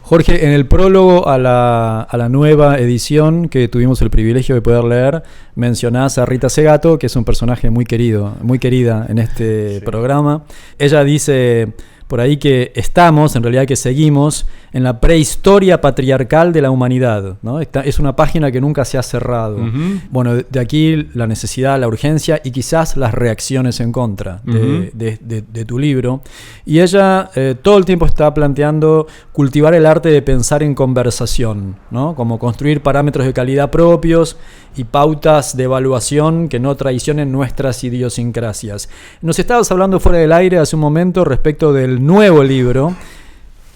Jorge, en el prólogo a la nueva edición que tuvimos el privilegio de poder leer, mencionás a Rita Segato, que es un personaje muy querida en este programa. Ella dice por ahí que estamos, en realidad que seguimos, en la prehistoria patriarcal de la humanidad, ¿no? Es una página que nunca se ha cerrado. Uh-huh. Bueno, de aquí la necesidad, la urgencia y quizás las reacciones en contra de tu libro. Y ella todo el tiempo está planteando cultivar el arte de pensar en conversación, ¿no? Como construir parámetros de calidad propios y pautas de evaluación que no traicionen nuestras idiosincrasias. Nos estabas hablando fuera del aire hace un momento respecto del nuevo libro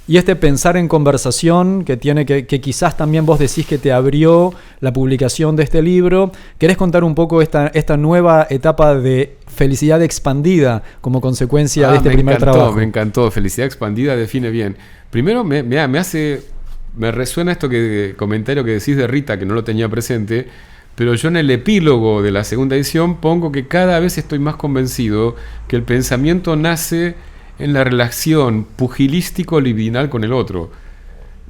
y este pensar en conversación que tiene que quizás también vos decís que te abrió la publicación de este libro. ¿Querés contar un poco esta nueva etapa de felicidad expandida como consecuencia de este primer trabajo. Me encantó. Felicidad expandida define bien. Primero me resuena esto comentario que decís de Rita, que no lo tenía presente, pero yo en el epílogo de la segunda edición pongo que cada vez estoy más convencido que el pensamiento nace en la relación pugilístico-libidinal con el otro.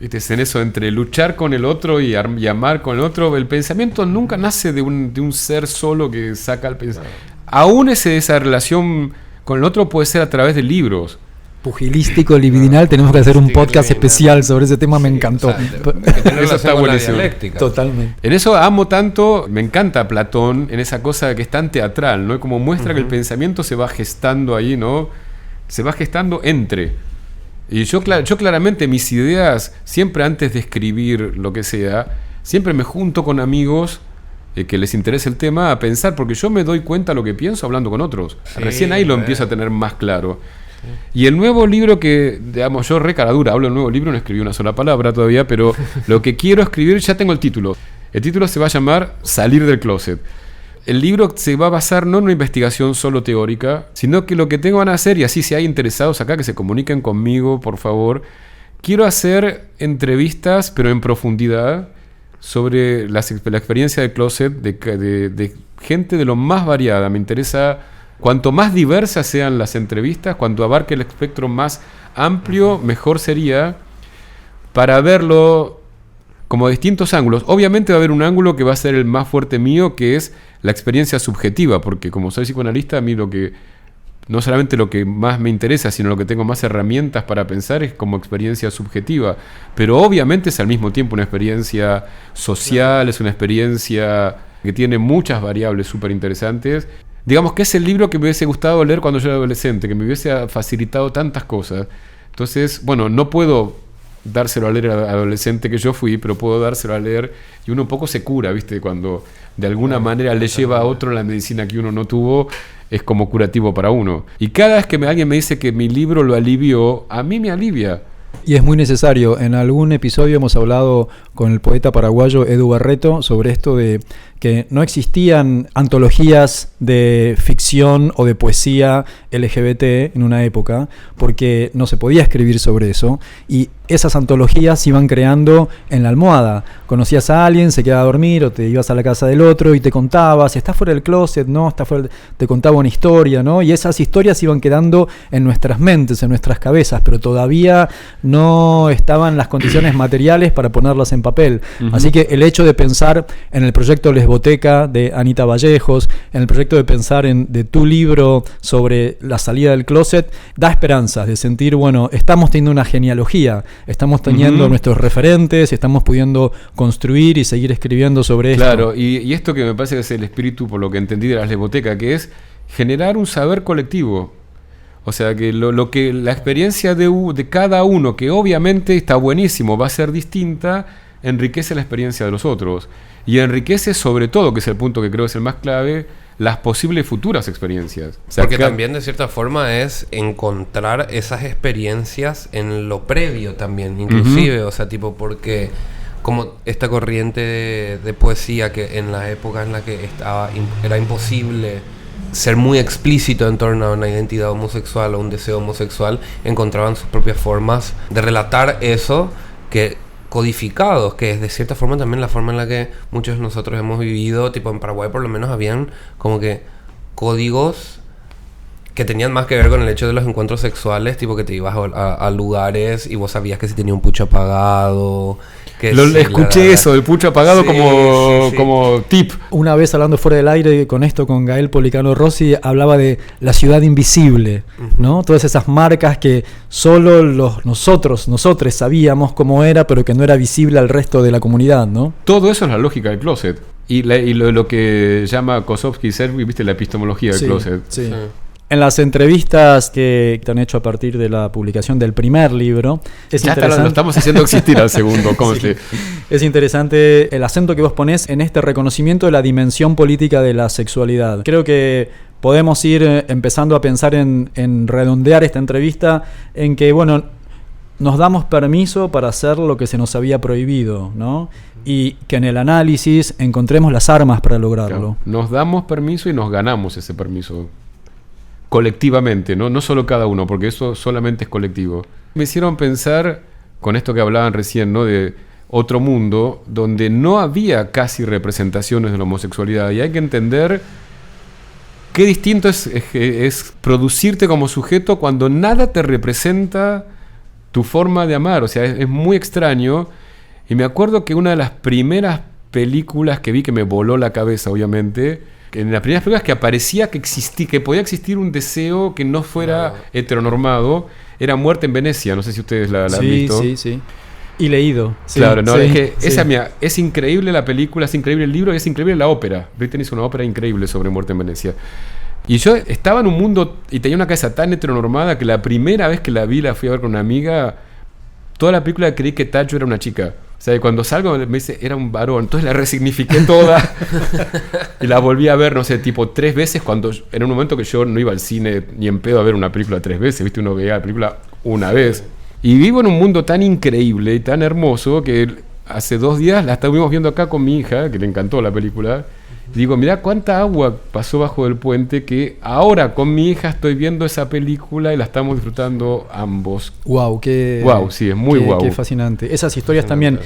¿Viste? En eso, entre luchar con el otro y amar con el otro, el pensamiento nunca nace de un ser solo que saca el pensamiento. Aún esa relación con el otro puede ser a través de libros. Pugilístico, libidinal, tenemos que hacer un podcast especial sobre ese tema, me encantó. Eso está buenísimo. Totalmente. En eso amo tanto, me encanta Platón, en esa cosa que es tan teatral, ¿no? Como muestra que el pensamiento se va gestando ahí, ¿no? Se va gestando entre. Y yo claramente mis ideas, siempre antes de escribir lo que sea, siempre me junto con amigos que les interese el tema a pensar, porque yo me doy cuenta de lo que pienso hablando con otros. Recién ahí lo empiezo a tener más claro. Y el nuevo libro que, digamos, yo caradura, hablo del nuevo libro, no escribí una sola palabra todavía, pero lo que quiero escribir, ya tengo el título. El título se va a llamar Salir del Closet. El libro se va a basar no en una investigación solo teórica, sino que lo que tengo van a hacer, y así si hay interesados acá que se comuniquen conmigo, por favor, quiero hacer entrevistas, pero en profundidad, sobre la experiencia del closet de gente de lo más variada. Me interesa, cuanto más diversas sean las entrevistas, cuanto abarque el espectro más amplio, mejor sería, para verlo como distintos ángulos. Obviamente va a haber un ángulo que va a ser el más fuerte mío, que es la experiencia subjetiva, porque como soy psicoanalista, a mí no solamente lo que más me interesa, sino lo que tengo más herramientas para pensar es como experiencia subjetiva. Pero obviamente es al mismo tiempo una experiencia social, es una experiencia que tiene muchas variables súper interesantes. Digamos que es el libro que me hubiese gustado leer cuando yo era adolescente, que me hubiese facilitado tantas cosas. Entonces, bueno, no puedo dárselo a leer al adolescente que yo fui, pero puedo dárselo a leer y uno un poco se cura, ¿viste? Cuando de alguna manera le lleva a otro la medicina que uno no tuvo, es como curativo para uno. Y cada vez que alguien me dice que mi libro lo alivió, a mí me alivia. Y es muy necesario. En algún episodio hemos hablado con el poeta paraguayo Edu Barreto sobre esto de que no existían antologías de ficción o de poesía LGBT en una época, porque no se podía escribir sobre eso, y esas antologías se iban creando en la almohada. Conocías a alguien, se quedaba a dormir, o te ibas a la casa del otro y te contabas, estás fuera del closet, no, te contaba una historia, ¿no? Y esas historias iban quedando en nuestras mentes, en nuestras cabezas, pero todavía no estaban las condiciones materiales para ponerlas en papel. Uh-huh. Así que el hecho de pensar en el proyecto Lesboteca de Anita Vallejos, en el proyecto de pensar de tu libro sobre la salida del closet, da esperanzas de sentir, bueno, estamos teniendo una genealogía, estamos teniendo nuestros referentes, estamos pudiendo construir y seguir escribiendo sobre esto. Claro, y esto que me parece que es el espíritu, por lo que entendí de la Lesboteca, que es generar un saber colectivo. O sea, que lo que la experiencia de cada uno, que obviamente está buenísimo, va a ser distinta, enriquece la experiencia de los otros. Y enriquece sobre todo, que es el punto que creo es el más clave, las posibles futuras experiencias. O sea, porque también de cierta forma es encontrar esas experiencias en lo previo también, inclusive, o sea, tipo, porque como esta corriente de poesía que en la época en la que era imposible ser muy explícito en torno a una identidad homosexual o un deseo homosexual, encontraban sus propias formas de relatar eso que codificados, que es de cierta forma también la forma en la que muchos de nosotros hemos vivido, tipo en Paraguay por lo menos habían como que códigos que tenían más que ver con el hecho de los encuentros sexuales, tipo que te ibas a lugares y vos sabías que si tenía un pucho apagado. Escuché eso, el pucho apagado, sí, como tip. Una vez hablando fuera del aire con Gael Policano Rossi, hablaba de la ciudad invisible, ¿no? Todas esas marcas que solo nosotros sabíamos cómo era, pero que no era visible al resto de la comunidad, ¿no? Todo eso es la lógica del closet. Y lo que llama Kosovsky-Servi, ¿viste? La epistemología del closet. Sí. En las entrevistas que te han hecho a partir de la publicación del primer libro, es ya interesante. Lo estamos haciendo existir al segundo. Sí. Es interesante el acento que vos ponés en este reconocimiento de la dimensión política de la sexualidad. Creo que podemos ir empezando a pensar en redondear esta entrevista en que, bueno, nos damos permiso para hacer lo que se nos había prohibido, ¿no? Y que en el análisis encontremos las armas para lograrlo. Claro. Nos damos permiso y nos ganamos ese permiso. colectivamente, ¿no? No solo cada uno, porque eso solamente es colectivo. Me hicieron pensar, con esto que hablaban recién, ¿no? De otro mundo donde no había casi representaciones de la homosexualidad, y hay que entender qué distinto es producirte como sujeto cuando nada te representa tu forma de amar. O sea, es muy extraño. Y me acuerdo que una de las primeras películas que vi, que me voló la cabeza, obviamente, en las primeras películas que aparecía que podía existir un deseo que no fuera heteronormado, era Muerte en Venecia. No sé si ustedes la han visto. Sí. Y leído. Sí, claro, no, sí, es que sí. es increíble la película, es increíble el libro y es increíble la ópera. Britten hizo una ópera increíble sobre Muerte en Venecia. Y yo estaba en un mundo y tenía una cabeza tan heteronormada que la primera vez que la vi, la fui a ver con una amiga, toda la película creí que Tacho era una chica. O sea, cuando salgo me dice, era un varón. Entonces la resignifiqué toda y la volví a ver, no sé, tipo 3 veces, cuando en un momento que yo no iba al cine ni en pedo a ver una película 3 veces, ¿viste? Uno veía la película una vez. Y vivo en un mundo tan increíble y tan hermoso que hace 2 días la estuvimos viendo acá con mi hija, que le encantó la película. Digo, mirá cuánta agua pasó bajo del puente, que ahora con mi hija estoy viendo esa película y la estamos disfrutando ambos. Wow, qué... Wow, sí, es muy wow. Qué fascinante. Esas historias también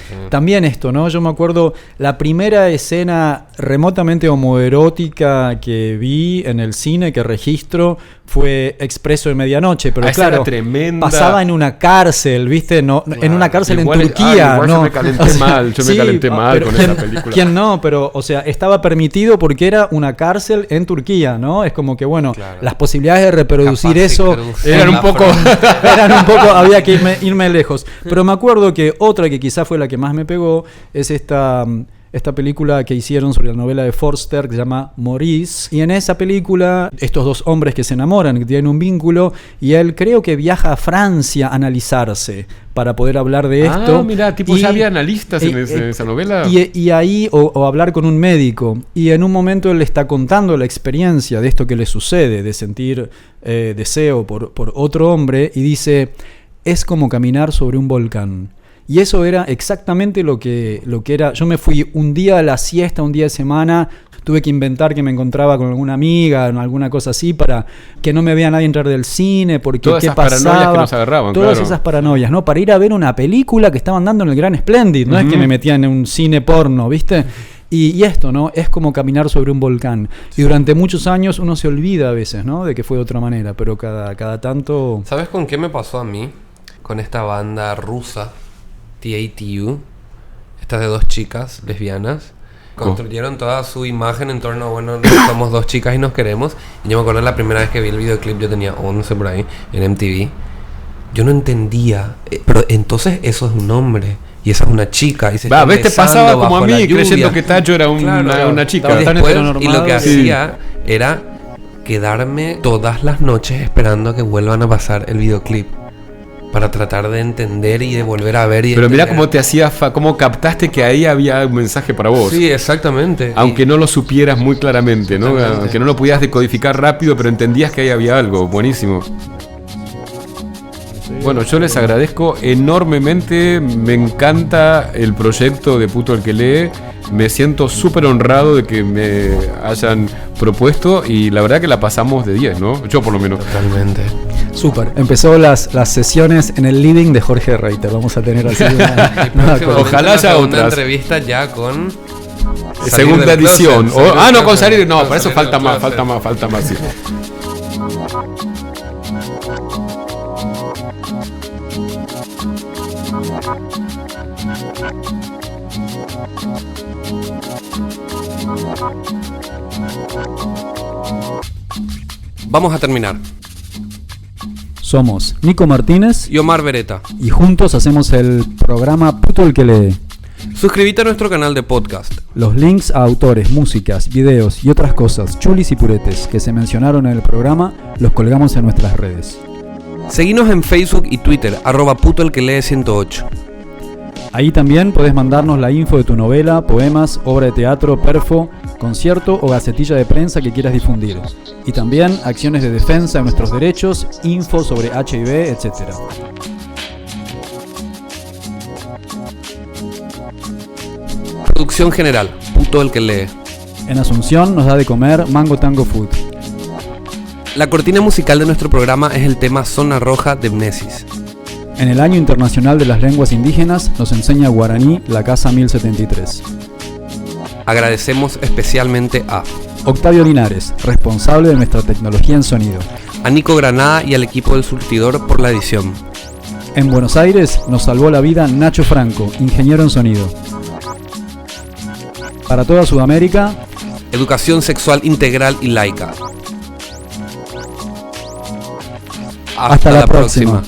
esto, ¿no? Yo me acuerdo la primera escena remotamente homoerótica que vi en el cine, que registro, fue Expreso de Medianoche, pero claro, era tremenda. Pasaba en una cárcel, ¿viste? No, claro, en una cárcel en Turquía, igual ¿no? Yo me calenté mal con esa película. ¿Quién no? Pero, o sea, estaba permitido porque era una cárcel en Turquía, ¿no? Es como que, bueno, claro, las posibilidades de reproducir eso eran un poco, había que irme lejos. Pero me acuerdo que otra que quizás fue la que más me pegó es esta película que hicieron sobre la novela de Forster, que se llama Maurice. Y en esa película, estos 2 hombres que se enamoran, que tienen un vínculo, y él creo que viaja a Francia a analizarse para poder hablar de esto. Ah, mira, tipo, ya había analistas en esa novela. Y ahí, o hablar con un médico. Y en un momento él le está contando la experiencia de esto que le sucede, de sentir deseo por otro hombre, y dice, es como caminar sobre un volcán. Y eso era exactamente lo que era. Yo me fui un día a la siesta, un día de semana, tuve que inventar que me encontraba con alguna amiga, alguna cosa así, para que no me vea nadie entrar del cine, porque todas qué esas pasaba. Paranoias que nos agarraban, todas claro. Esas paranoias, ¿no? Para ir a ver una película que estaban dando en el Gran Splendid, no es que me metían en un cine porno, ¿viste? Y esto, ¿no? Es como caminar sobre un volcán. Y durante muchos años uno se olvida a veces, ¿no? De que fue de otra manera, pero cada tanto... ¿Sabes con qué me pasó a mí? Con esta banda rusa, TATU, estas de 2 chicas lesbianas, construyeron toda su imagen en torno a, bueno, somos 2 chicas y nos queremos. Y yo me acuerdo la primera vez que vi el videoclip, yo tenía 11 por ahí, en MTV. Yo no entendía, pero entonces eso es un hombre y esa es una chica. Y se a veces pasaba como a mí, creyendo que Tacho era una chica. Y después, y lo que hacía era quedarme todas las noches esperando a que vuelvan a pasar el videoclip, para tratar de entender y de volver a ver. Pero mirá cómo te hacía, cómo captaste que ahí había un mensaje para vos. Sí, exactamente. Aunque no lo supieras muy claramente, ¿no? Aunque no lo pudieras decodificar rápido, pero entendías que ahí había algo. Buenísimo. Bueno, yo les agradezco enormemente. Me encanta el proyecto de Puto el que lee. Me siento súper honrado de que me hayan propuesto y la verdad que la pasamos de 10, ¿no? Yo por lo menos. Totalmente. Súper. Empezó las sesiones en el living de Jorge Reiter. Vamos a tener así ojalá haya una otras. entrevista ya con segunda edición. No, con salir. No, para eso falta más. Sí. Vamos a terminar. Somos Nico Martínez y Omar Beretta. Y juntos hacemos el programa Puto el que lee. Suscríbete a nuestro canal de podcast. Los links a autores, músicas, videos y otras cosas chulis y puretes que se mencionaron en el programa los colgamos en nuestras redes. Seguinos en Facebook y Twitter, @putoelquelee108. Ahí también podés mandarnos la info de tu novela, poemas, obra de teatro, perfo, concierto o gacetilla de prensa que quieras difundir. Y también acciones de defensa de nuestros derechos, info sobre HIV, etc. Producción general, Puto el que lee. En Asunción nos da de comer Mango Tango Food. La cortina musical de nuestro programa es el tema Zona Roja de Mnesis. En el Año Internacional de las Lenguas Indígenas nos enseña guaraní la Casa 1073. Agradecemos especialmente a Octavio Linares, responsable de nuestra tecnología en sonido. a Nico Granada y al equipo del Surtidor por la edición. En Buenos Aires nos salvó la vida Nacho Franco, ingeniero en sonido. Para toda Sudamérica, Educación sexual integral y laica. Hasta la próxima.